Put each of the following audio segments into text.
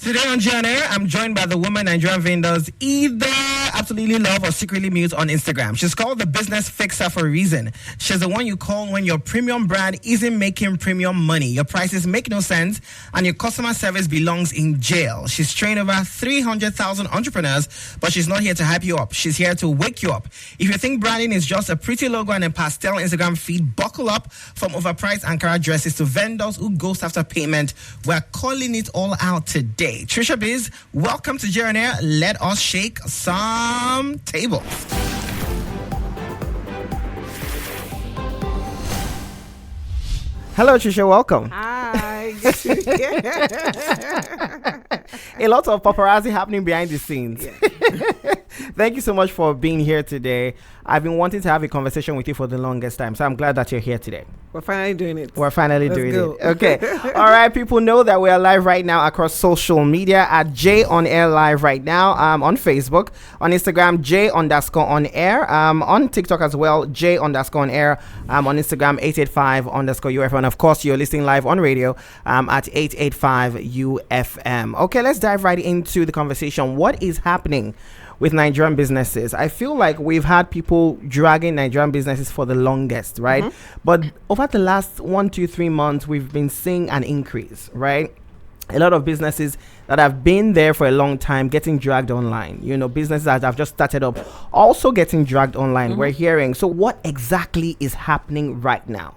Today on GNA, I'm joined by the woman Nigerian vendors either absolutely love or secretly mute on Instagram. She's called the business fixer for a reason. She's the one you call when your premium brand isn't making premium money, your prices make no sense, and your customer service belongs in jail. She's trained over 300,000 entrepreneurs, but she's not here to hype you up. She's here to wake you up. If you think branding is just a pretty logo and a pastel Instagram feed, buckle up. From overpriced Ankara dresses to vendors who ghost after payment, we're calling it all out today. Tricia Biz, welcome to GNA. Let us shake some tables. Hello, Tricia. Welcome. Hi. A lot of paparazzi happening behind the scenes. Yeah. Thank you so much for being here today. I've been wanting to have a conversation with you for the longest time, so I'm glad that you're here today. We're finally doing it. Let's go. Okay. All right, people know that we are live right now across social media at J on Air Live right now. On Facebook, on Instagram, J_on_air. On TikTok as well, J_on_air. On Instagram, 885_UFM. And of course, you're listening live on radio at 885 UFM. Okay, let's dive right into the conversation. What is happening with Nigerian businesses? I feel like we've had people dragging Nigerian businesses for the longest, right? Mm-hmm. But over the last 1, 2, 3 months, we've been seeing an increase, right? A lot of businesses that have been there for a long time getting dragged online. You know, businesses that have just started up also getting dragged online. Mm-hmm. We're hearing. So what exactly is happening right now?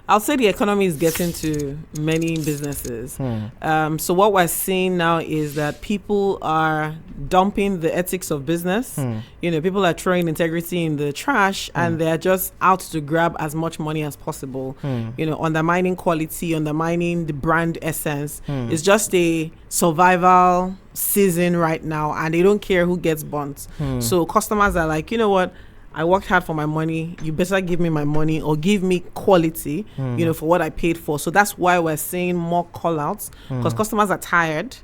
I'll say the economy is getting to many businesses. So what we're seeing now is that people are dumping the ethics of business. You know, people are throwing integrity in the trash and they're just out to grab as much money as possible. You know, undermining quality, undermining the brand essence. It's just a survival season right now and they don't care who gets burnt. So customers are like, you know what? I worked hard for my money. You better give me my money or give me quality, you know, for what I paid for. So that's why we're seeing more call outs because customers are tired,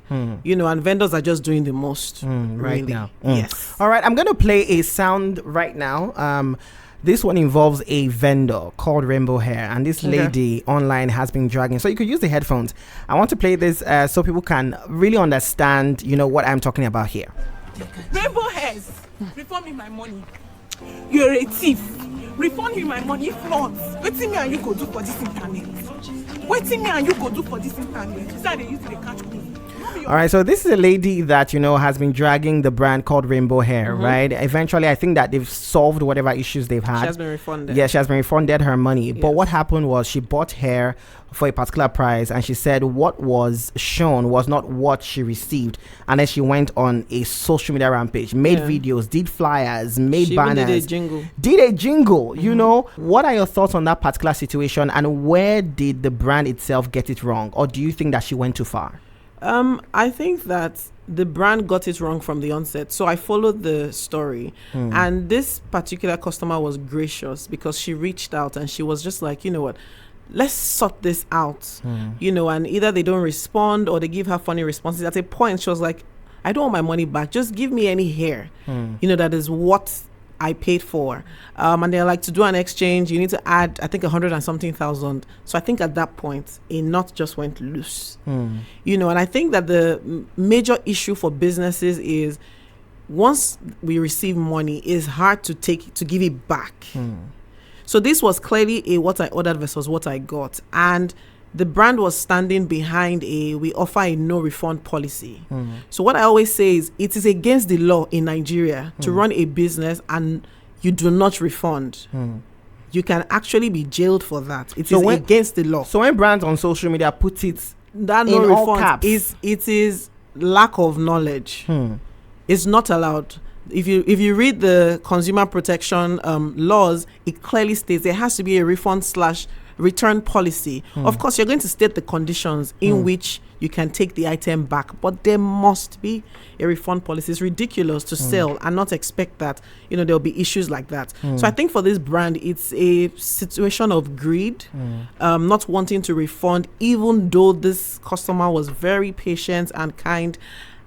you know, and vendors are just doing the most right now. Yes. All right. I'm going to play a sound right now. This one involves a vendor called Rainbow Hair, and this lady online has been dragging. So you could use the headphones. I want to play this so people can really understand, you know, what I'm talking about here. Rainbow Hairs, refund me my money. You're a thief. Refund me my money. If not, waiting me and you go do for this internet. Waiting me and you go do for this internet. Is that they use the catch me? All right, so this is a lady that, you know, has been dragging the brand called Rainbow Hair, right? Eventually, I think that they've solved whatever issues they've had. She has been refunded. Yeah, she has been refunded her money. Yes. But what happened was she bought hair for a particular price and she said what was shown was not what she received. And then she went on a social media rampage, made videos, did flyers, made she banners. Did a jingle. You know, what are your thoughts on that particular situation and where did the brand itself get it wrong? Or do you think that she went too far? I think that the brand got it wrong from the onset. So I followed the story and this particular customer was gracious because she reached out and she was just like, you know what, let's sort this out, you know, and either they don't respond or they give her funny responses. At a point, she was like, I don't want my money back. Just give me any hair, you know, that is what I paid for. And they're like, to do an exchange, you need to add, I think, 100 and something thousand. So I think at that point, a knot just went loose. You know, and I think that the major issue for businesses is once we receive money, it's hard to give it back. So this was clearly a what I ordered versus what I got. And the brand was standing behind we offer a no refund policy. So what I always say is it is against the law in Nigeria to run a business and you do not refund. You can actually be jailed for that. It is against the law. So when brands on social media put it that no refund it is lack of knowledge. It's not allowed. If you read the consumer protection laws, it clearly states there has to be a refund/return policy. Of course, you're going to state the conditions in which you can take the item back, but there must be a refund policy. It's ridiculous to sell and not expect that, you know, there'll be issues like that. So I think for this brand, it's a situation of greed, not wanting to refund, even though this customer was very patient and kind.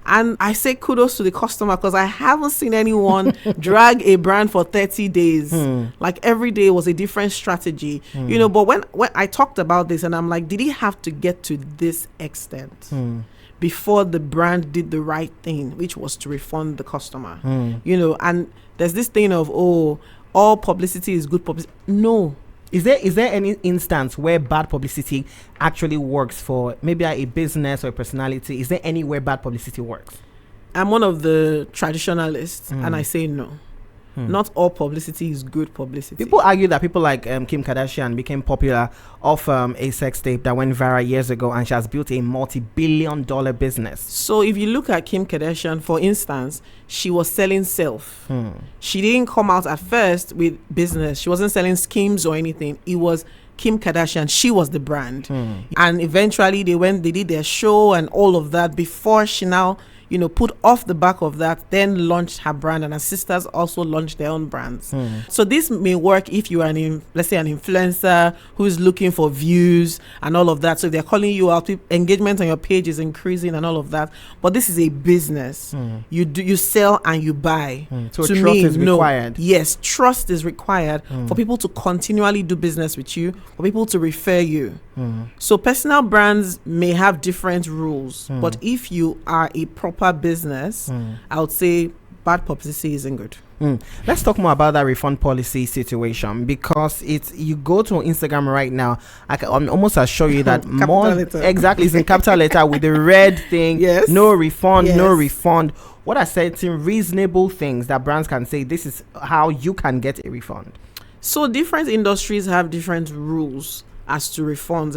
And I say kudos to the customer because I haven't seen anyone drag a brand for 30 days. Like every day was a different strategy, you know. But when I talked about this and I'm like, did he have to get to this extent? before the brand did the right thing, which was to refund the customer. And there's this thing of, oh, all publicity is good publicity. No. Is there any instance where bad publicity actually works for maybe a business or a personality? Is there anywhere bad publicity works? I'm one of the traditionalists, and I say no. Not all publicity is good publicity. People argue that people like Kim Kardashian became popular off a sex tape that went viral years ago, and she has built a multi-billion-dollar business. So if you look at Kim Kardashian, for instance, she was selling self. She didn't come out at first with business. She wasn't selling schemes or anything. It was Kim Kardashian. She was the brand. And eventually they did their show and all of that before she now put off the back of that, then launched her brand, and her sisters also launched their own brands. So this may work if you are let's say an influencer who is looking for views and all of that. So if they're calling you out, engagement on your page is increasing and all of that. But this is a business. You sell and you buy. So to trust is required. Yes, trust is required for people to continually do business with you, for people to refer you. So personal brands may have different rules, but if you are a proper business, I would say bad publicity isn't good. Let's talk more about that refund policy situation, because you go to Instagram right now, I can almost assure you that exactly, it's in capital letter with the red thing. Yes. No refund, no refund. What are certain reasonable things that brands can say, this is how you can get a refund? So different industries have different rules as to refunds,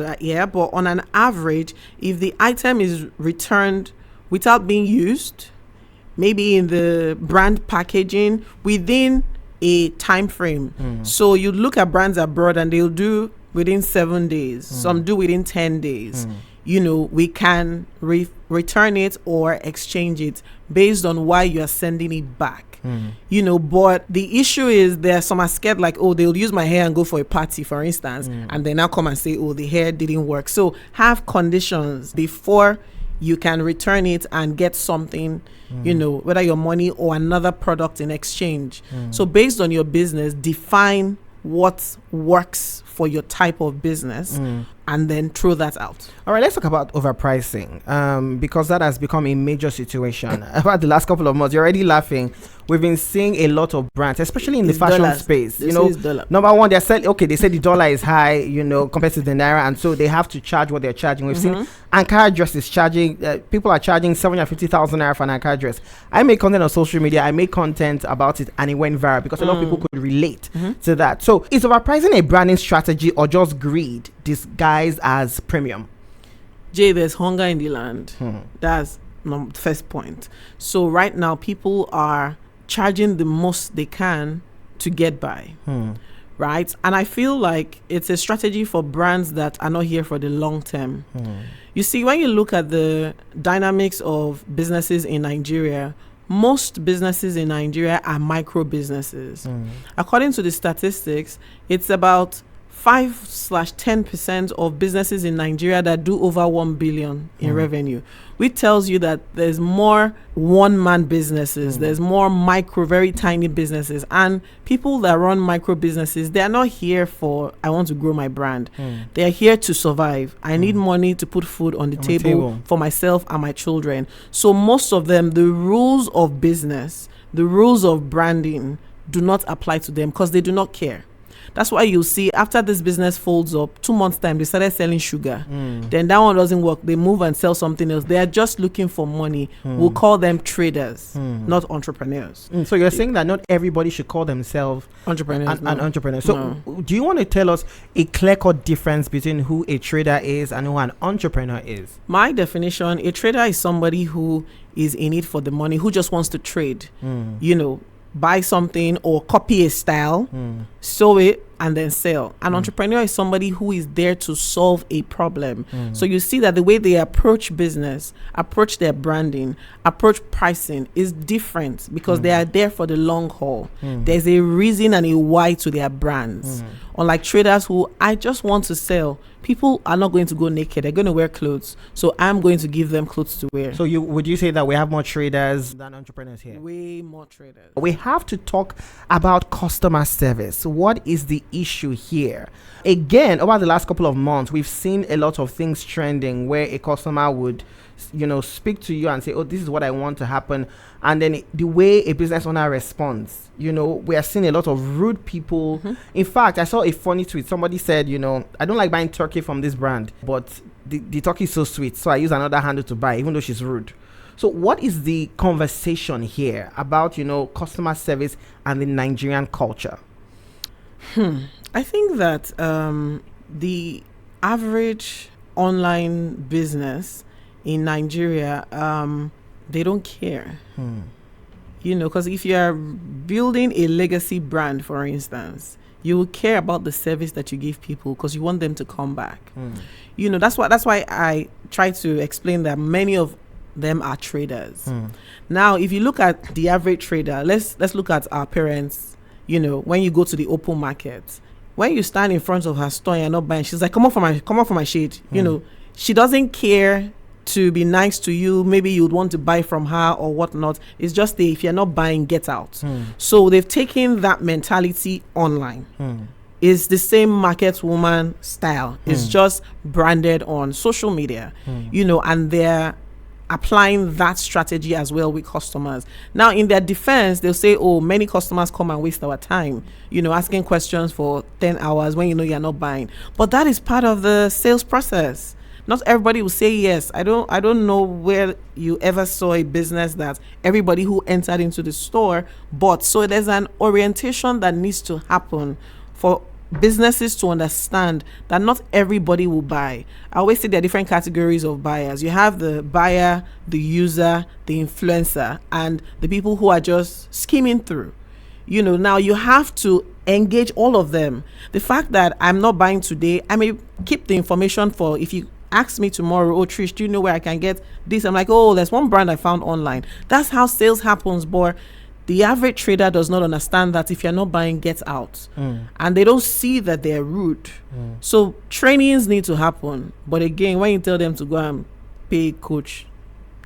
but on an average, if the item is returned without being used, maybe in the brand packaging within a time frame. So you look at brands abroad and they'll do within 7 days. Some do within 10 days. We can return it or exchange it based on why you are sending it back. But the issue is some are scared, like, oh, they'll use my hair and go for a party, for instance, and they now come and say, oh, the hair didn't work. So have conditions before you can return it and get something, whether your money or another product in exchange. So based on your business, define what works for your type of business and then throw that out. All right, let's talk about overpricing, because that has become a major situation. About the last couple of months, you're already laughing. We've been seeing a lot of brands, especially in the fashion space. Number one, they say the dollar is high, compared to the naira, and so they have to charge what they're charging. We've seen Ankara dresses charging, people are charging 750,000 naira for an Ankara dress. I make content on social media, I made content about it, and it went viral because a lot of people could relate to that. So is overpricing a branding strategy or just greed disguised as premium? Jay, there's hunger in the land. That's the first point. So right now, people are charging the most they can to get by. Right? And I feel like it's a strategy for brands that are not here for the long term. You see, when you look at the dynamics of businesses in Nigeria, most businesses in Nigeria are micro businesses. According to the statistics, it's about 5-10% of businesses in Nigeria that do over 1 billion in revenue, which tells you that there's more one-man businesses, there's more micro, very tiny businesses, and people that run micro businesses, they're not here for, I want to grow my brand. They're here to survive. I need money to put food on the table for myself and my children. So most of them, the rules of business, the rules of branding do not apply to them because they do not care. That's why you'll see after this business folds up, 2 months time, they started selling sugar. Then that one doesn't work. They move and sell something else. They are just looking for money. We'll call them traders, not entrepreneurs. So you're saying that not everybody should call themselves entrepreneurs. An entrepreneur. So do you want to tell us a clear-cut difference between who a trader is and who an entrepreneur is? My definition, a trader is somebody who is in it for the money, who just wants to trade, buy something or copy a style, sew it, and then sell. An entrepreneur is somebody who is there to solve a problem. So you see that the way they approach business, approach their branding, approach pricing is different because they are there for the long haul. There's a reason and a why to their brands. Unlike traders who, I just want to sell. People are not going to go naked. They're going to wear clothes. So I'm going to give them clothes to wear. So would you say that we have more traders than entrepreneurs here? Way more traders. We have to talk about customer service. What is the issue here? Again, over the last couple of months, we've seen a lot of things trending where a customer would speak to you and say, oh, this is what I want to happen. And then the way a business owner responds, we are seeing a lot of rude people. In fact, I saw a funny tweet. Somebody said, I don't like buying turkey from this brand, but the turkey is so sweet, so I use another handle to buy, even though she's rude. So what is the conversation here about, customer service and the Nigerian culture? I think that the average online business in Nigeria, they don't care. Because if you are building a legacy brand, for instance, you will care about the service that you give people because you want them to come back. That's why I try to explain that many of them are traders. Now, if you look at the average trader, let's look at our parents. When you go to the open market, when you stand in front of her store and you're not buying, she's like, come on for my shade. She doesn't care to be nice to you. Maybe you'd want to buy from her or whatnot. It's just if you're not buying, get out. So they've taken that mentality online. It's the same market woman style. It's just branded on social media, and they're applying that strategy as well with customers. Now, in their defense, they'll say, oh, many customers come and waste our time, asking questions for 10 hours when you're not buying. But that is part of the sales process. Not everybody will say yes. I don't know where you ever saw a business that everybody who entered into the store bought. So there's an orientation that needs to happen for businesses to understand that not everybody will buy. I always say there are different categories of buyers. You have the buyer, the user, the influencer, and the people who are just skimming through. Now you have to engage all of them. The fact that I'm not buying today, I may keep the information for if you ask me tomorrow, oh Trish, do you know where I can get this? I'm like, oh, there's one brand I found online. That's how sales happens, but the average trader does not understand that if you're not buying, get out. And they don't see that they're rude. So trainings need to happen. But again, when you tell them to go and pay coach,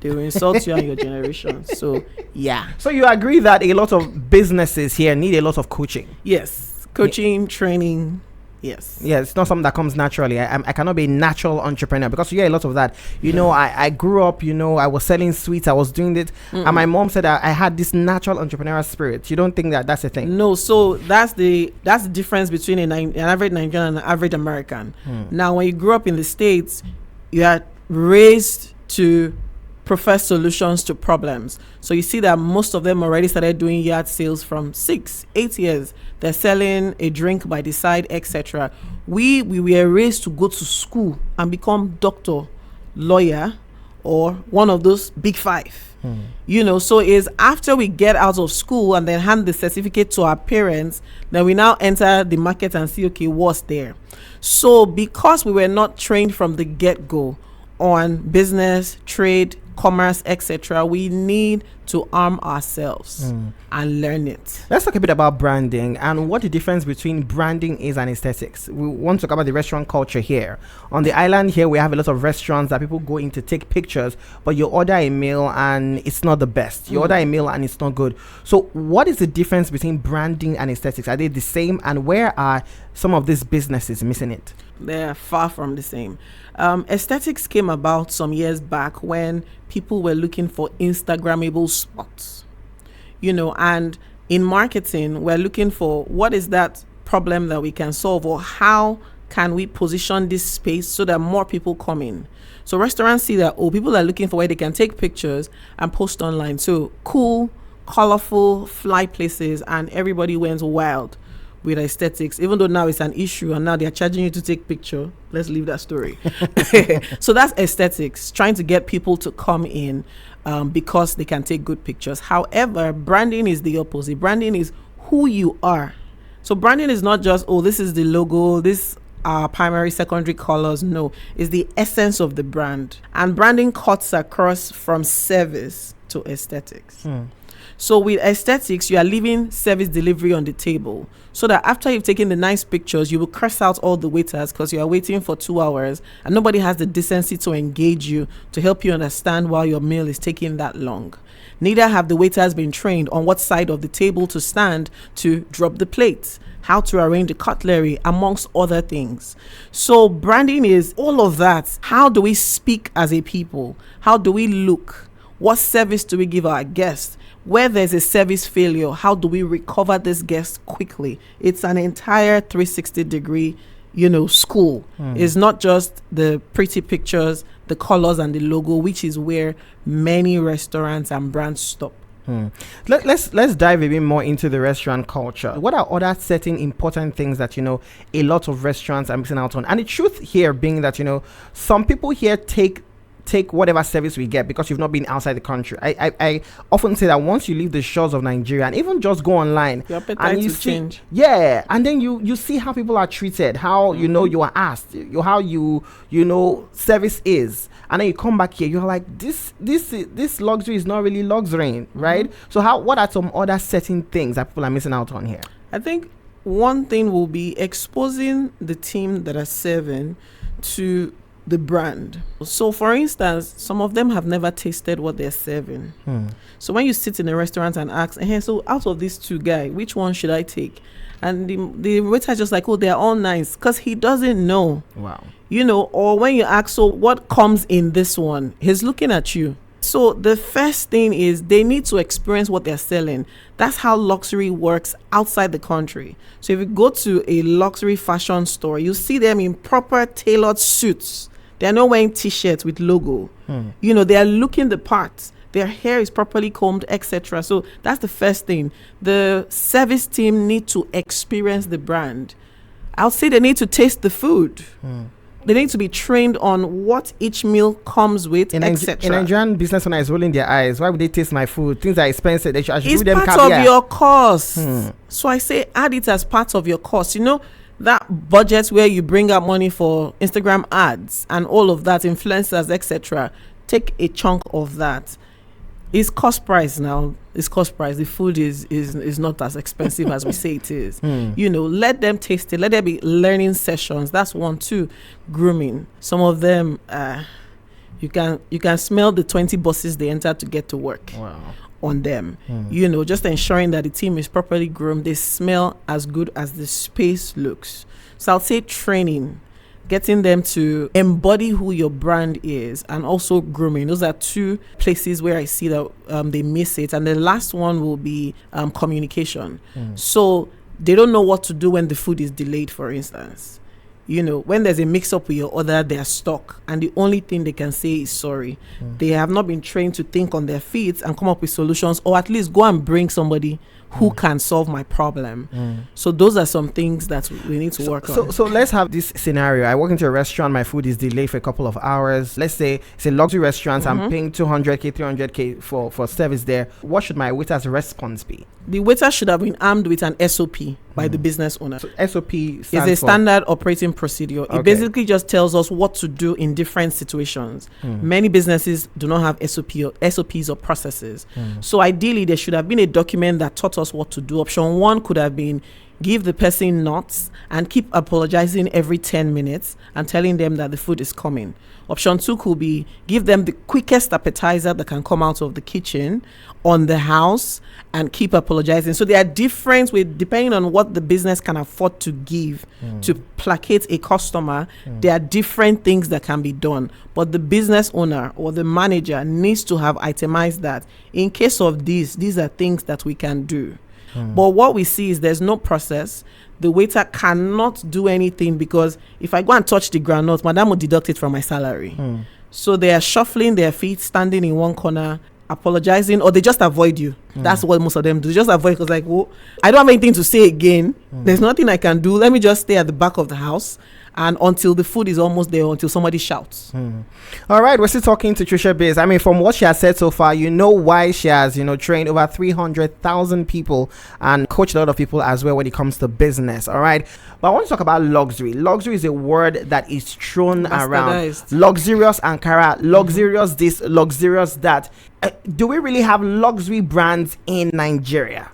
they will insult you and your generation. So, yeah. So you agree that a lot of businesses here need a lot of coaching? Yes. Coaching, training. Yes. Yeah, it's not something that comes naturally. I cannot be a natural entrepreneur because you hear a lot of that. I grew up, I was selling sweets, I was doing it. And my mom said I had this natural entrepreneurial spirit. You don't think that that's a thing? No, so that's the difference between an average Nigerian and an average American. Now, when you grew up in the States, you are raised to prefer solutions to problems. So you see that most of them already started doing yard sales from 6-8 years. They're selling a drink by the side, etc. We were raised to go to school and become doctor, lawyer, or one of those big five. So is after we get out of school and then hand the certificate to our parents, then we now enter the market and see, okay, what's there? So because we were not trained from the get-go on business, trade, commerce, etc., we need to arm ourselves and learn it. Let's talk a bit about branding and what the difference between branding is and aesthetics. We want to talk about the restaurant culture here. On the island here, we have a lot of restaurants that people go in to take pictures, but you order a meal and it's not the best. You order a meal and it's not good. So what is the difference between branding and aesthetics? Are they the same? And where are some of these businesses missing it? They're far from the same. Aesthetics came about some years back when people were looking for Instagrammable spots, and in marketing, we're looking for what is that problem that we can solve, or how can we position this space so that more people come in. So restaurants see that, people are looking for where they can take pictures and post online. So cool, colorful, fly places, and everybody went wild with aesthetics, even though now it's an issue and now they're charging you to take picture. Let's leave that story. So that's aesthetics, trying to get people to come in because they can take good pictures. However, branding is the opposite. Branding is who you are. So branding is not just, this is the logo, this are primary, secondary colors. No, it's the essence of the brand. And branding cuts across from service to aesthetics. So with aesthetics, you are leaving service delivery on the table so that after you've taken the nice pictures, you will curse out all the waiters because you are waiting for 2 hours and nobody has the decency to engage you to help you understand why your meal is taking that long. Neither have the waiters been trained on what side of the table to stand to drop the plates, how to arrange the cutlery, amongst other things. So branding is all of that. How do we speak as a people? How do we look? What service do we give our guests? Where there's a service failure, how do we recover this guest quickly? It's an entire 360-degree, school. It's not just the pretty pictures, the colors and the logo, which is where many restaurants and brands stop. Let's dive a bit more into the restaurant culture. What are other certain important things that a lot of restaurants are missing out on? And the truth here being that some people here take whatever service we get because you've not been outside the country. I often say that once you leave the shores of Nigeria and even just go online, your appetite and you will change. Yeah, and then you see how people are treated, how you are asked, how service is, and then you come back here, you're like, this luxury is not really luxury, right? So what are some other certain things that people are missing out on here? I think one thing will be exposing the team that are serving to the brand. So for instance, some of them have never tasted what they're serving. So when you sit in a restaurant and ask, hey, so out of these 2 guys, which one should I take? And the waiter just like, oh, they're all nice, because he doesn't know. Wow. Or when you ask, so what comes in this one? He's looking at you. So the first thing is they need to experience what they're selling. That's how luxury works outside the country. So if you go to a luxury fashion store, you see them in proper tailored suits. They're not wearing t-shirts with logo. They are looking the part. Their hair is properly combed, etc. So that's the first thing. The service team need to experience the brand. I'll say they need to taste the food. They need to be trained on what each meal comes with, etc. In Nigerian business owners rolling their eyes. Why would they taste my food? Things are expensive. I should it's do them part caviar. of your cost. So I say add it as part of your cost. That budget where you bring out money for Instagram ads and all of that, influencers, etc. Take a chunk of that. It's cost price now. It's cost price. The food is not as expensive as we say it is. Let them taste it. Let there be learning sessions. That's one. 2, grooming. Some of them, you can smell the 20 buses they enter to get to work. Wow. On them, just ensuring that the team is properly groomed. They smell as good as the space looks. So I'll say training, getting them to embody who your brand is, and also grooming. Those are 2 places where I see that they miss it. And the last one will be communication. So they don't know what to do when the food is delayed, for instance. When there's a mix-up with your order, they're stuck, and the only thing they can say is sorry. They have not been trained to think on their feet and come up with solutions, or at least go and bring somebody who can solve my problem. So those are some things that we need to work on. So let's have this scenario. I walk into a restaurant, my food is delayed for a couple of hours. Let's say it's a luxury restaurant. I'm paying 200k, 300k for service there. What should my waiter's response be? The waiter should have been armed with an SOP by the business owner. So SOP is a standard operating procedure. It basically just tells us what to do in different situations. Many businesses do not have SOPs or processes. So ideally, there should have been a document that taught us what to do. Option 1 could have been give the person nuts and keep apologizing every 10 minutes and telling them that the food is coming. Option 2 could be give them the quickest appetizer that can come out of the kitchen on the house and keep apologizing. So there are different with depending on what the business can afford to give to placate a customer. There are different things that can be done, but the business owner or the manager needs to have itemized that in case of these are things that we can do. But what we see is there's no process. The waiter cannot do anything because if I go and touch the groundnut, madam will deduct it from my salary. So they are shuffling their feet, standing in one corner, apologizing, or they just avoid you. That's what most of them do. They just avoid because like, well, I don't have anything to say again. There's nothing I can do. Let me just stay at the back of the house and until the food is almost there, until somebody shouts. All right, we're still talking to Tricia Biz. I mean, from what she has said so far, you know why she has, trained over 300,000 people and coached a lot of people as well when it comes to business. All right, but I want to talk about luxury. Luxury is a word that is thrown around. Luxurious Ankara, luxurious this, luxurious that. Do we really have luxury brands in Nigeria?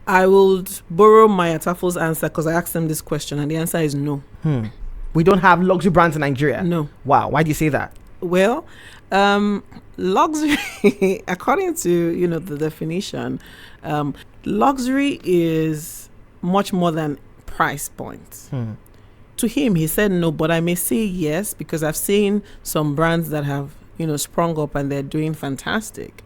I would borrow Maya Tafo's answer because I asked him this question and the answer is no. We don't have luxury brands in Nigeria? No. Wow. Why do you say that? Well, luxury, according to, the definition, luxury is much more than price points. To him, he said no, but I may say yes because I've seen some brands that have, sprung up and they're doing fantastic.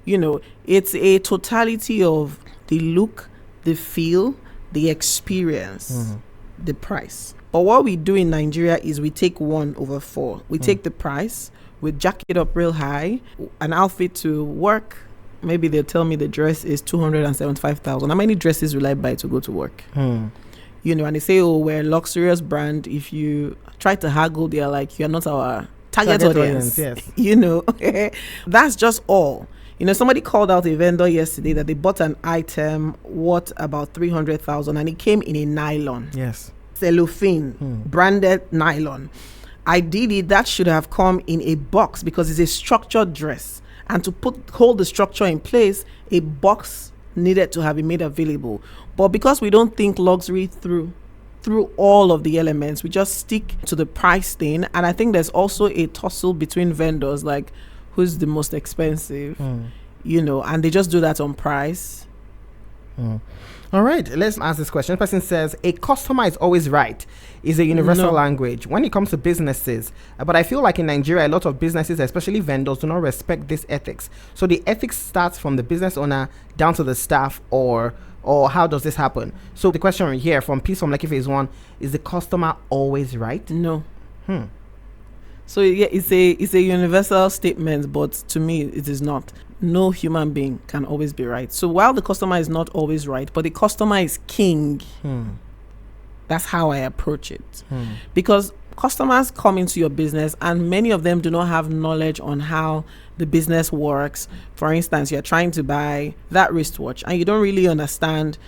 It's a totality of the look, the feel, the experience, the price. But what we do in Nigeria is we take 1/4. We take the price, we jack it up real high, an outfit to work. Maybe they'll tell me the dress is 275,000. How many dresses will I buy to go to work? And they say, oh, we're a luxurious brand. If you try to haggle, they're like, you're not our target audience. Yes. That's just all. Somebody called out a vendor yesterday that they bought an item worth about 300,000 and it came in a nylon. Yes. Cellophane, branded nylon. Ideally, that should have come in a box because it's a structured dress. And to hold the structure in place, a box needed to have been made available. But because we don't think luxury through all of the elements, we just stick to the price thing. And I think there's also a tussle between vendors, like who's the most expensive, and they just do that on price. All right, let's ask this question. The person says, a customer is always right is a universal language when it comes to businesses. But I feel like in Nigeria, a lot of businesses, especially vendors, do not respect this ethics. So the ethics starts from the business owner down to the staff, or how does this happen? So the question right here from Peace from Lucky Phase 1, is the customer always right? No. So yeah, it's a universal statement, but to me, it is not. No human being can always be right. So while the customer is not always right, but the customer is king. That's how I approach it. Because customers come into your business and many of them do not have knowledge on how the business works. For instance, you're trying to buy that wristwatch and you don't really understand,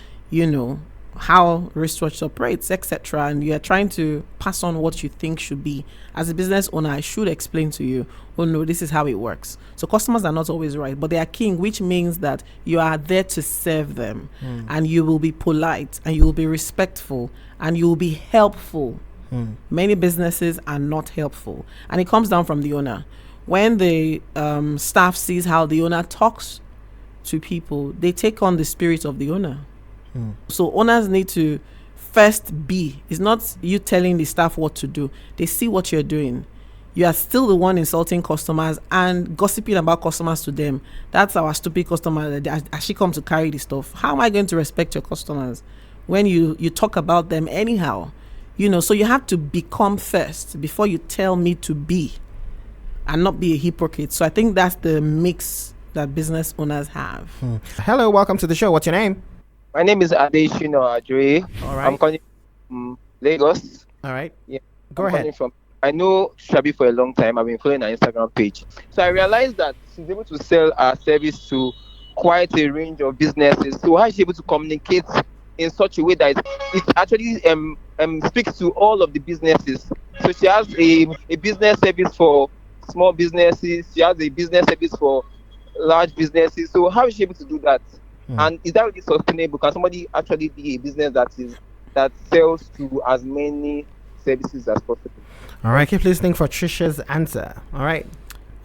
how wristwatch operates, etc. And you are trying to pass on what you think should be. As a business owner, I should explain to you, oh no, this is how it works. So customers are not always right, but they are king, which means that you are there to serve them and you will be polite and you will be respectful and you will be helpful. Many businesses are not helpful, and it comes down from the owner. When the staff sees how the owner talks to people, they take on the spirit of the owner. So owners need to first be. It's not you telling the staff what to do. They see what you're doing. You are still the one insulting customers and gossiping about customers to them. That's our stupid customer. As she comes to carry the stuff. How am I going to respect your customers when you talk about them anyhow? So you have to become first before you tell me to be, and not be a hypocrite. So I think that's the mix that business owners have. Hello, welcome to the show. What's your name? My name is Adeshino Adre. All right. I'm calling from Lagos. All right. Yeah. Go ahead. I know Tricia Biz for a long time. I've been following her Instagram page. So I realized that she's able to sell her service to quite a range of businesses. So how is she able to communicate in such a way that it actually speaks to all of the businesses? So she has a business service for small businesses. She has a business service for large businesses. So how is she able to do that? And is that really sustainable? Can somebody actually be a business that sells to as many services as possible? All right, keep listening for Tricia's answer. All right.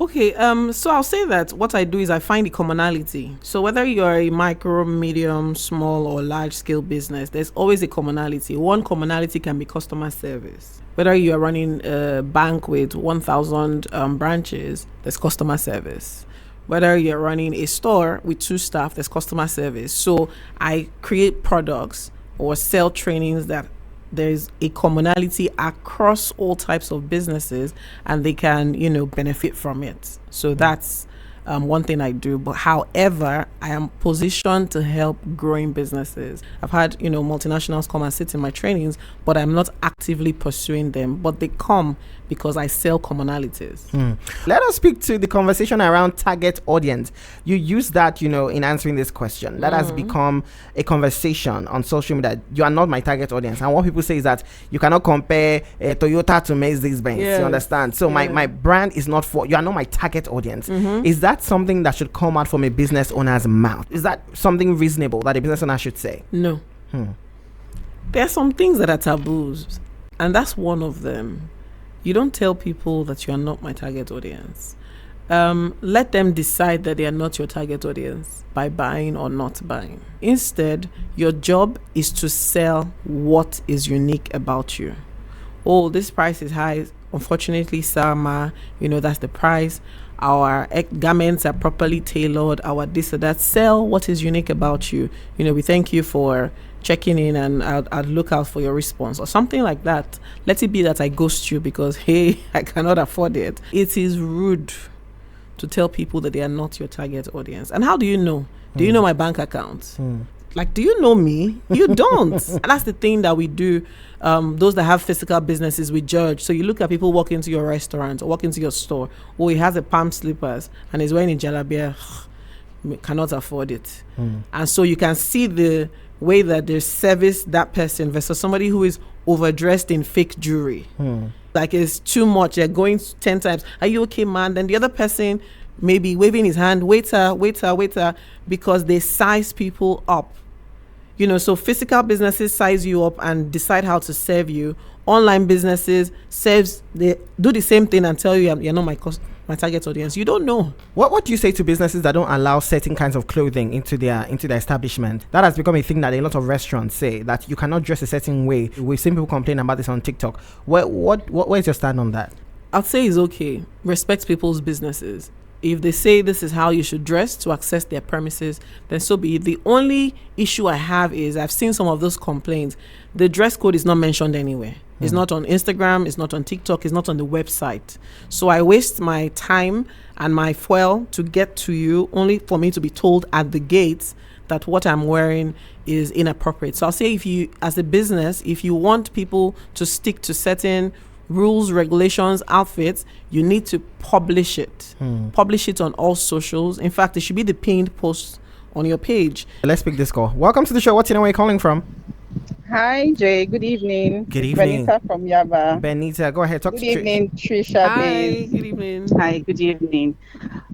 Okay, so I'll say that what I do is I find the commonality. So whether you're a micro, medium, small, or large scale business, there's always a commonality. One commonality can be customer service. Whether you're running a bank with 1,000 branches, there's customer service. Whether you're running a store with 2 staff, there's customer service. So I create products or sell trainings that there's a commonality across all types of businesses and they can, benefit from it. So that's one thing I do. But however, I am positioned to help growing businesses. I've had, multinationals come and sit in my trainings, but I'm not actively pursuing them. But they come because I sell commonalities. Let us speak to the conversation around target audience. You use that, in answering this question. That has become a conversation on social media. You are not my target audience. And what people say is that you cannot compare Toyota to Mercedes-Benz. Yes. You understand? So my brand is not for, you are not my target audience. Is that something that should come out from a business owner's mouth? Is that something reasonable that a business owner should say? No. There are some things that are taboos, and that's one of them. You don't tell people that you are not my target audience. Let them decide that they are not your target audience by buying or not buying. Instead, your job is to sell what is unique about you. Oh, this price is high. Unfortunately, Sama, that's the price. Our garments are properly tailored. Our this or that. Sell what is unique about you. We thank you for checking in, and I'll look out for your response or something like that. Let it be that I ghost you because, hey, I cannot afford it. It is rude to tell people that they are not your target audience. And how do you know? Do you know my bank account? Like, do you know me? You don't. And that's the thing that we do. Those that have physical businesses, we judge. So you look at people walk into your restaurant or walk into your store. Oh, he has a palm slippers and he's wearing a jalabia. Cannot afford it. And so you can see the way that they service that person versus somebody who is overdressed in fake jewelry. Like, it's too much. They're going 10 times. Are you okay, man? Then the other person maybe waving his hand, waiter, because they size people up. So physical businesses size you up and decide how to serve you. Online businesses they do the same thing and tell you you're not my target audience. You don't know. What do you say to businesses that don't allow certain kinds of clothing into their establishment? That has become a thing that a lot of restaurants say, that you cannot dress a certain way. We've seen people complain about this on TikTok. Where's your stand on that? I'd say it's okay. Respect people's businesses. If they say this is how you should dress to access their premises, then so be it. The only issue I have is I've seen some of those complaints. The dress code is not mentioned anywhere. It's not on Instagram. It's not on TikTok. It's not on the website. So I waste my time and my fuel to get to you only for me to be told at the gates that what I'm wearing is inappropriate. So I'll say, if you, as a business, if you want people to stick to certain rules, regulations, outfits, you need to publish it. Publish it on all socials. In fact, it should be the pinned post on your page. Let's pick this call. Welcome to the show. What's your name? Where are you calling from? Hi, Jay. Good evening. Good evening. Benita from Yaba. Benita, go ahead. Talk Good to evening, Tricia Hi, Biz. good evening. Hi, good evening.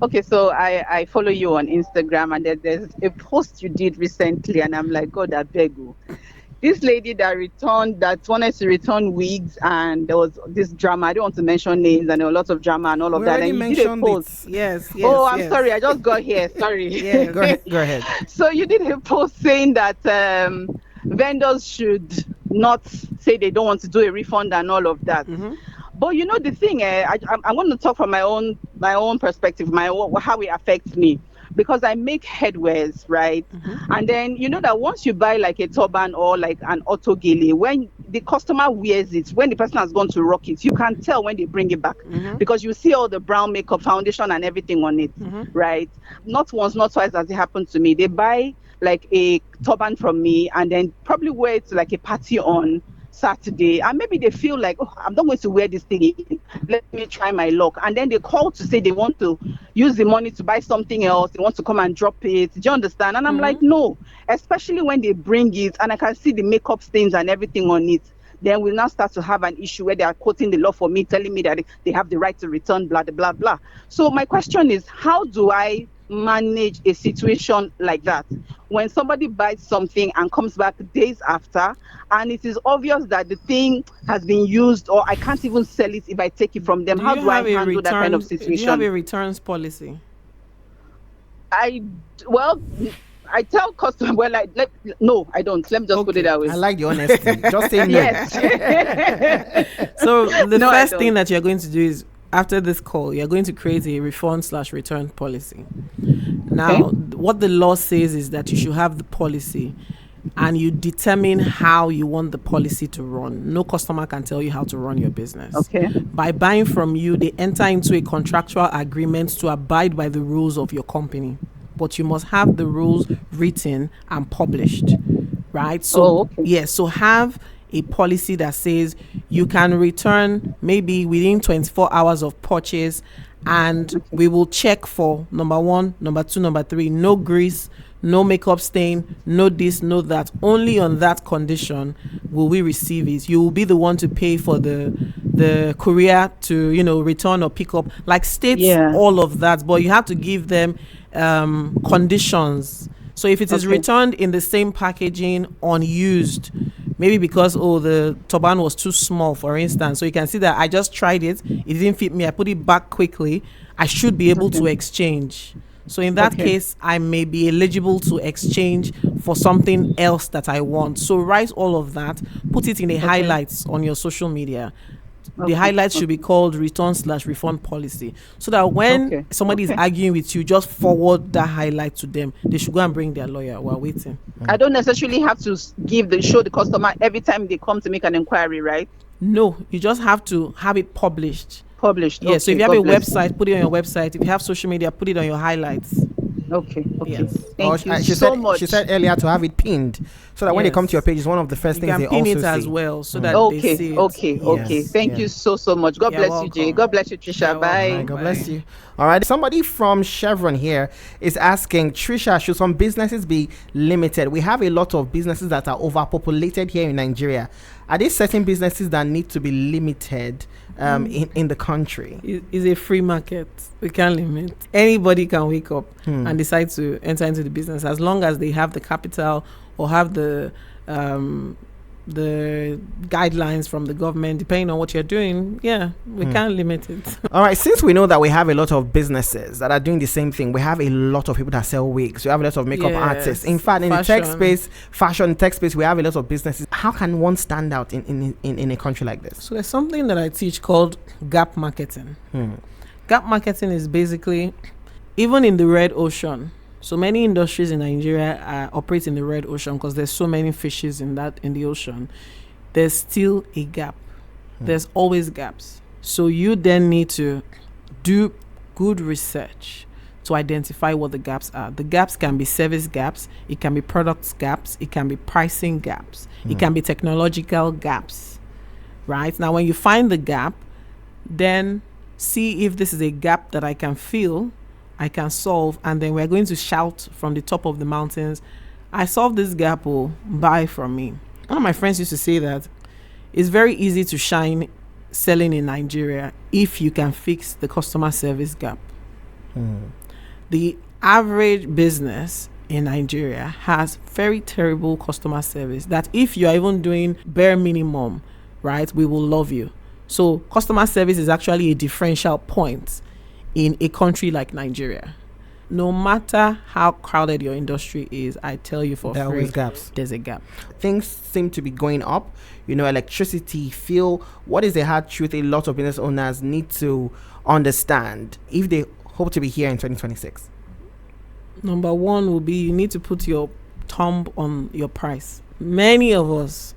Okay, so I follow you on Instagram, and there's a post you did recently, and I'm like, God, I beg you. This lady that wanted to return wigs, and there was this drama. I don't want to mention names, and there was lots of drama and all of that. And you did a post. Yes. Oh, I'm sorry. I just got here. Sorry. Yes. Go ahead. So you did a post saying that vendors should not say they don't want to do a refund and all of that. But the thing, I'm going to talk from my own perspective, how it affects me. Because I make headwears, right? And then that once you buy like a turban or like an auto gele, when the customer wears it, when the person has gone to rock it, you can tell when they bring it back, because you see all the brown makeup, foundation and everything on it, right? Not once, not twice has it happened to me. They buy like a turban from me and then probably wear it to like a party on Saturday, and maybe they feel like, oh, I'm not going to wear this thing again. Let me try my luck. And then they call to say they want to use the money to buy something else. They want to come and drop it. Do you understand? And I'm like, no, especially when they bring it and I can see the makeup stains and everything on it. Then we'll now start to have an issue where they are quoting the law for me, telling me that they have the right to return, blah, blah, blah. So my question is, how do I manage a situation like that when somebody buys something and comes back days after and it is obvious that the thing has been used, or I can't even sell it if I take it from them? How do I handle that kind of situation? Do you have a returns policy? I tell customers, no, I don't. Let me just put it that way. I like the honesty. Just say no. Yes. So the first thing that you're going to do is, after this call, you're going to create a refund/return policy. Now, what the law says is that you should have the policy. and you determine how you want the policy to run. No customer can tell you how to run your business. Okay. By buying from you, they enter into a contractual agreement to abide by the rules of your company. But you must have the rules written and published, right? So, okay. so have a policy that says you can return maybe within 24 hours of purchase, and we will check for number 1, number 2, number 3, no grease, no makeup stain, no this, no that. Only on that condition will we receive it. You will be the one to pay for the courier to, return or pick up. Like states all of that, but you have to give them conditions. So if it is returned in the same packaging, unused, maybe because the turban was too small, for instance, so you can see that I just tried it didn't fit me, I put it back quickly, I should be able to exchange. So in that case, I may be eligible to exchange for something else that I want. So write all of that, put it in the highlights on your social media. The highlights should be called return/refund policy, so that when somebody is arguing with you, just forward that highlight to them. They should go and bring their lawyer while waiting. I don't necessarily have to show the customer every time they come to make an inquiry, right? No, you just have to have it published. Yeah, so if you have a website, put it on your website. If you have social media, put it on your highlights. Okay. Yes. Thank you so much. She said earlier to have it pinned, so that when they come to your page, it's one of the first things they also see. You can pin it as well, so that they see it. Okay. Thank you so much. God bless you, Jay. God bless you, Tricia. Bye. God bless you. All right. Somebody from Chevron here is asking, Tricia, should some businesses be limited? We have a lot of businesses that are overpopulated here in Nigeria. Are there certain businesses that need to be limited in the country? It's a free market. We can't limit. Anybody can wake up and decide to enter into the business, as long as they have the capital or have the guidelines from the government, depending on what you're doing. We can't limit it. All right, since we know that we have a lot of businesses that are doing the same thing, we have a lot of people that sell wigs, we have a lot of makeup artists. In fact, in the tech space, fashion tech space, we have a lot of businesses. How can one stand out in a country like this? So there's something that I teach called gap marketing. Gap marketing is basically, even in the red ocean, so many industries in Nigeria operate in the red ocean because there's so many fishes in the ocean. There's still a gap. There's always gaps. So you then need to do good research to identify what the gaps are. The gaps can be service gaps, it can be products gaps, it can be pricing gaps, it can be technological gaps. Right? Now, when you find the gap, then see if this is a gap that I can fill, I can solve, and then we're going to shout from the top of the mountains, I solved this gap, buy from me. One of my friends used to say that it's very easy to shine selling in Nigeria if you can fix the customer service gap. The average business in Nigeria has very terrible customer service, that if you are even doing bare minimum, right, we will love you. So customer service is actually a differential point in a country like Nigeria. No matter how crowded your industry is, I tell you for there free, always gaps. There's a gap. Things seem to be going up. Electricity, fuel. What is the hard truth a lot of business owners need to understand if they hope to be here in 2026? Number one will be, you need to put your thumb on your price. Many of us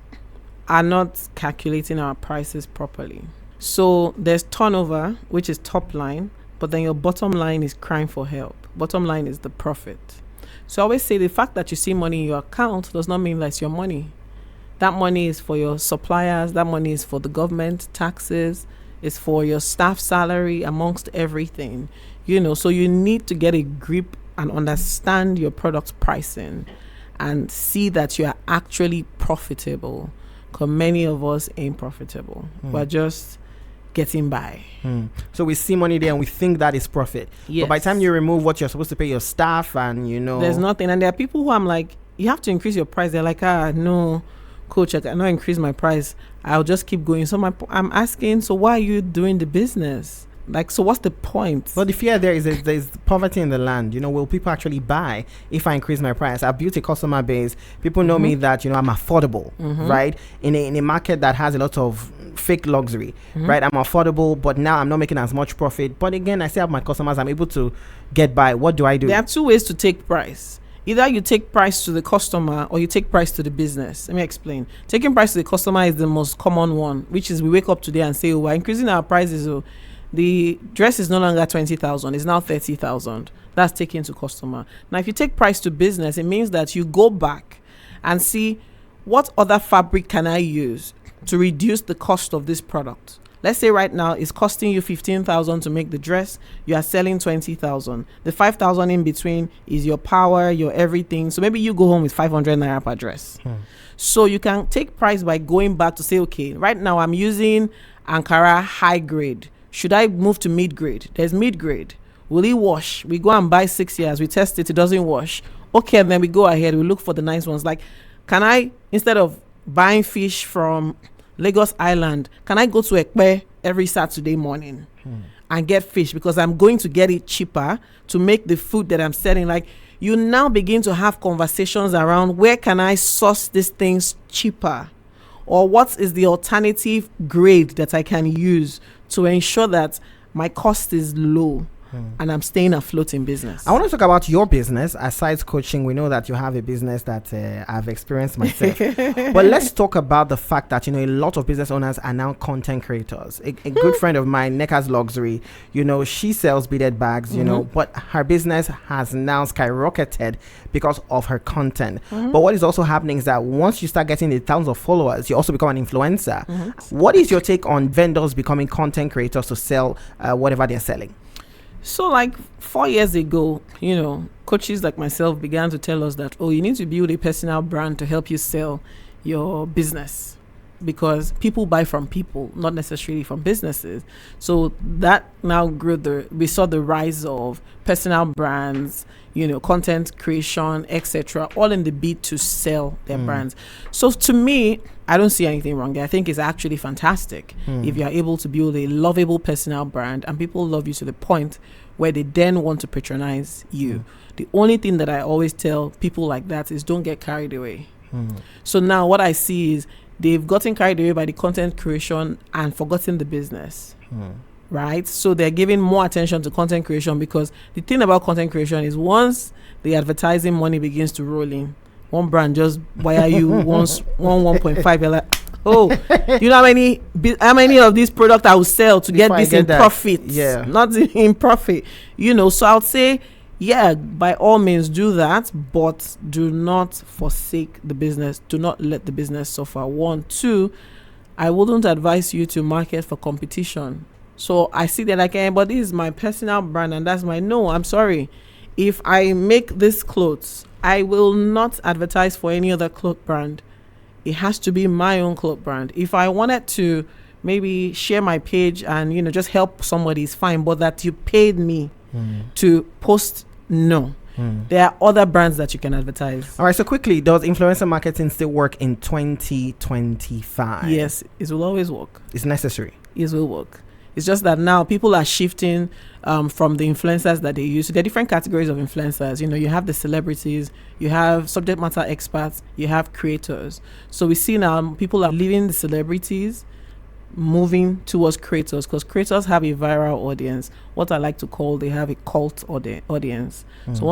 are not calculating our prices properly. So there's turnover, which is top line, but then your bottom line is crying for help. Bottom line is the profit. So I always say the fact that you see money in your account does not mean that's your money. That money is for your suppliers. That money is for the government, taxes. It's for your staff salary, amongst everything. So you need to get a grip and understand your product pricing and see that you are actually profitable. Because many of us ain't profitable. We're just getting by. So we see money there and we think that is profit. Yes. But by the time you remove what you're supposed to pay your staff and there's nothing. And there are people who I'm like, you have to increase your price. They're like, no, coach, I cannot increase my price. I'll just keep going. So I'm asking, so why are you doing the business? Like, so what's the point? Well, the fear there is there's poverty in the land. Will people actually buy if I increase my price? I've built a customer base. People know me that, I'm affordable, right? In a market that has a lot of fake luxury, right? I'm affordable, but now I'm not making as much profit. But again, I still have my customers. I'm able to get by. What do I do? There are two ways to take price. either you take price to the customer or you take price to the business. Let me explain. Taking price to the customer is the most common one, which is we wake up today and say, oh, we're increasing our prices. Oh, the dress is no longer 20,000, it's now 30,000. That's taken to customer. Now, if you take price to business, it means that you go back and see what other fabric can I use to reduce the cost of this product. Let's say right now it's costing you 15,000 to make the dress. You are selling 20,000. The 5,000 in between is your power, your everything. So maybe you go home with 500 naira per dress. So you can take price by going back to say, okay, right now I'm using Ankara high grade. Should I move to mid grade? There's mid grade. Will it wash? We go and buy 6 years. We test it. It doesn't wash. Okay, and then we go ahead. We look for the nice ones. Like, can I, instead of buying fish from Lagos Island, can I go to Ekpe every Saturday morning and get fish because I'm going to get it cheaper to make the food that I'm selling? Like, you now begin to have conversations around where can I source these things cheaper, or what is the alternative grade that I can use to ensure that my cost is low. And I'm staying afloat in business. I want to talk about your business. Aside coaching, we know that you have a business that I've experienced myself. But let's talk about the fact that, a lot of business owners are now content creators. A good friend of mine, Neka's Luxury, she sells beaded bags, but her business has now skyrocketed because of her content. But what is also happening is that once you start getting the thousands of followers, you also become an influencer. What is your take on vendors becoming content creators to sell whatever they're selling? So like 4 years ago, coaches like myself began to tell us that, you need to build a personal brand to help you sell your business, because people buy from people, not necessarily from businesses. So that now grew. We saw the rise of personal brands, content creation, etc., all in the bid to sell their brands. So to me, I don't see anything wrong there. I think it's actually fantastic if you are able to build a lovable personal brand and people love you to the point where they then want to patronize you. The only thing that I always tell people like that is don't get carried away. So now what I see is they've gotten carried away by the content creation and forgotten the business. Right? So they're giving more attention to content creation, because the thing about content creation is once the advertising money begins to roll in, one brand just wire you 1.5, you're like, you know how many of these products I will sell to get this in profit? Yeah, not in profit. So I would say, yeah, by all means do that, but do not forsake the business. Do not let the business suffer. 1, 2, I wouldn't advise you to market for competition. So I see that like, but this is my personal brand and that's no, I'm sorry. If I make this clothes, I will not advertise for any other cloth brand. It has to be my own cloth brand. If I wanted to maybe share my page and, just help somebody, is fine. But that you paid me to post, no. There are other brands that you can advertise. All right, so quickly, does influencer marketing still work in 2025? Yes, it will always work. It's necessary. It will work. It's just that now people are shifting from the influencers that they use. So there are different categories of influencers. You have the celebrities, you have subject matter experts, you have creators. So we see now people are leaving the celebrities, moving towards creators, because creators have a viral audience. What I like to call, they have a cult audience. So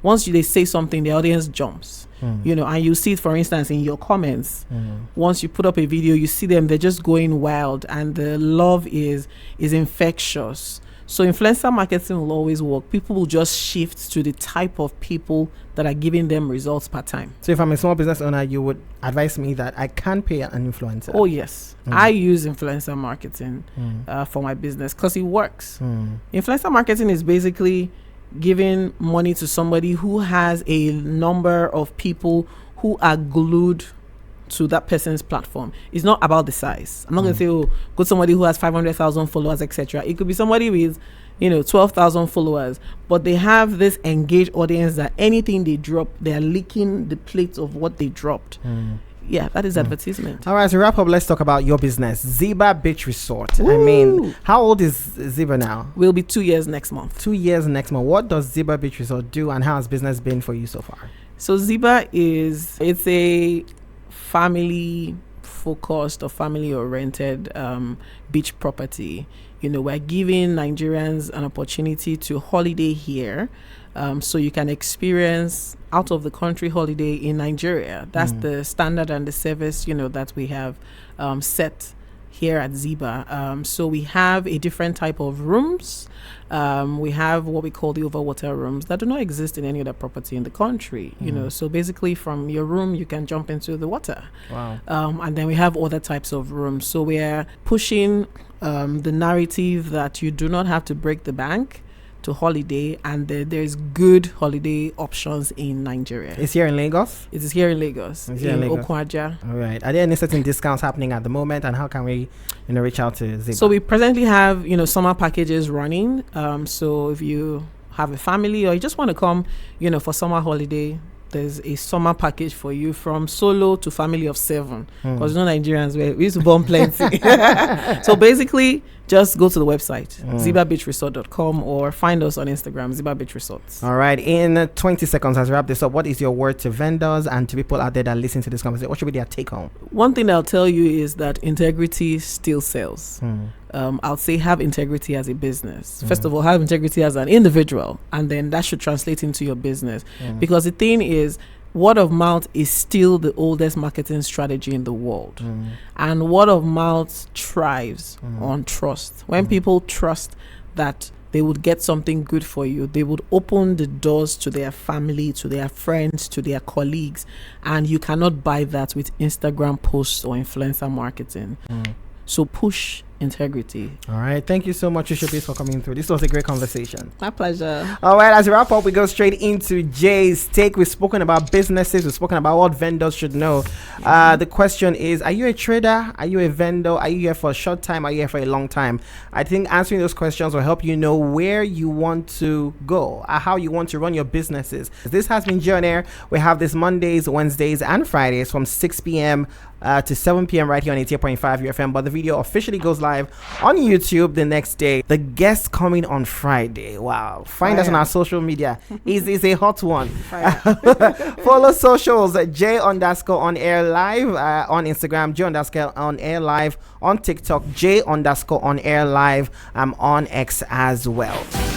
once they say something, the audience jumps. And you see it, for instance, in your comments. Once you put up a video, you see them, they're just going wild, and the love is infectious. So influencer marketing will always work. People will just shift to the type of people that are giving them results per time. So if I'm a small business owner, you would advise me that I can pay an influencer? Oh, yes. I use influencer marketing for my business because it works. Influencer marketing is basically giving money to somebody who has a number of people who are glued to that person's platform. It's not about the size. I'm not going to say, go to somebody who has 500,000 followers, etc. It could be somebody with 12,000 followers, but they have this engaged audience that anything they drop, they're licking the plates of what they dropped. Yeah, that is advertisement. All right, to wrap up, let's talk about your business, Ziba Beach Resort. Woo! I mean, how old is Ziba now? Will be 2 years next month. 2 years next month. What does Ziba Beach Resort do, and how has business been for you so far? So Ziba it's a family focused or family oriented beach property. We're giving Nigerians an opportunity to holiday here, so you can experience out of the country holiday in Nigeria. That's the standard and the service that we have set here at Ziba. So we have a different type of rooms. We have what we call the overwater rooms that do not exist in any other property in the country. So basically from your room you can jump into the water. Wow. And then we have other types of rooms. So we are pushing the narrative that you do not have to break the bank to holiday, and there's good holiday options in Nigeria. It's here in Lagos? It is here in Lagos. It's here in Lagos. Okwaja. All right. Are there any certain discounts happening at the moment, and how can we reach out to Ziba? So we presently have summer packages running. So if you have a family or you just want to come for summer holiday, there's a summer package for you from solo to family of 7, because Nigerians, we used to born plenty. So basically just go to the website zibabeachresort.com or find us on Instagram, Ziba Beach Resorts. All right, in 20 seconds as we wrap this up, what is your word to vendors and to people out there that listen to this conversation? What should be their take home? One thing I'll tell you is that integrity still sells. I'll say have integrity as a business. First of all, have integrity as an individual, and then that should translate into your business. Because the thing is, word of mouth is still the oldest marketing strategy in the world. And word of mouth thrives on trust. When people trust that they would get something good for you, they would open the doors to their family, to their friends, to their colleagues. And you cannot buy that with Instagram posts or influencer marketing. So push integrity. All right. Thank you so much, Tricia Biz, for coming through. This was a great conversation. My pleasure. All right. As we wrap up, we go straight into Jay's take. We've spoken about businesses. We've spoken about what vendors should know. The question is, are you a trader? Are you a vendor? Are you here for a short time? Are you here for a long time? I think answering those questions will help you know where you want to go, how you want to run your businesses. This has been Jay on Air. We have this Mondays, Wednesdays, and Fridays from 6 p.m. To 7 p.m. right here on 88.5 UFM. But the video officially goes live on YouTube the next day. The guest coming on Friday. Wow. Find us on our social media. Is a hot one. Follow socials at J_on_air live on Instagram, J_on_air live on TikTok, J_on_air live on X as well.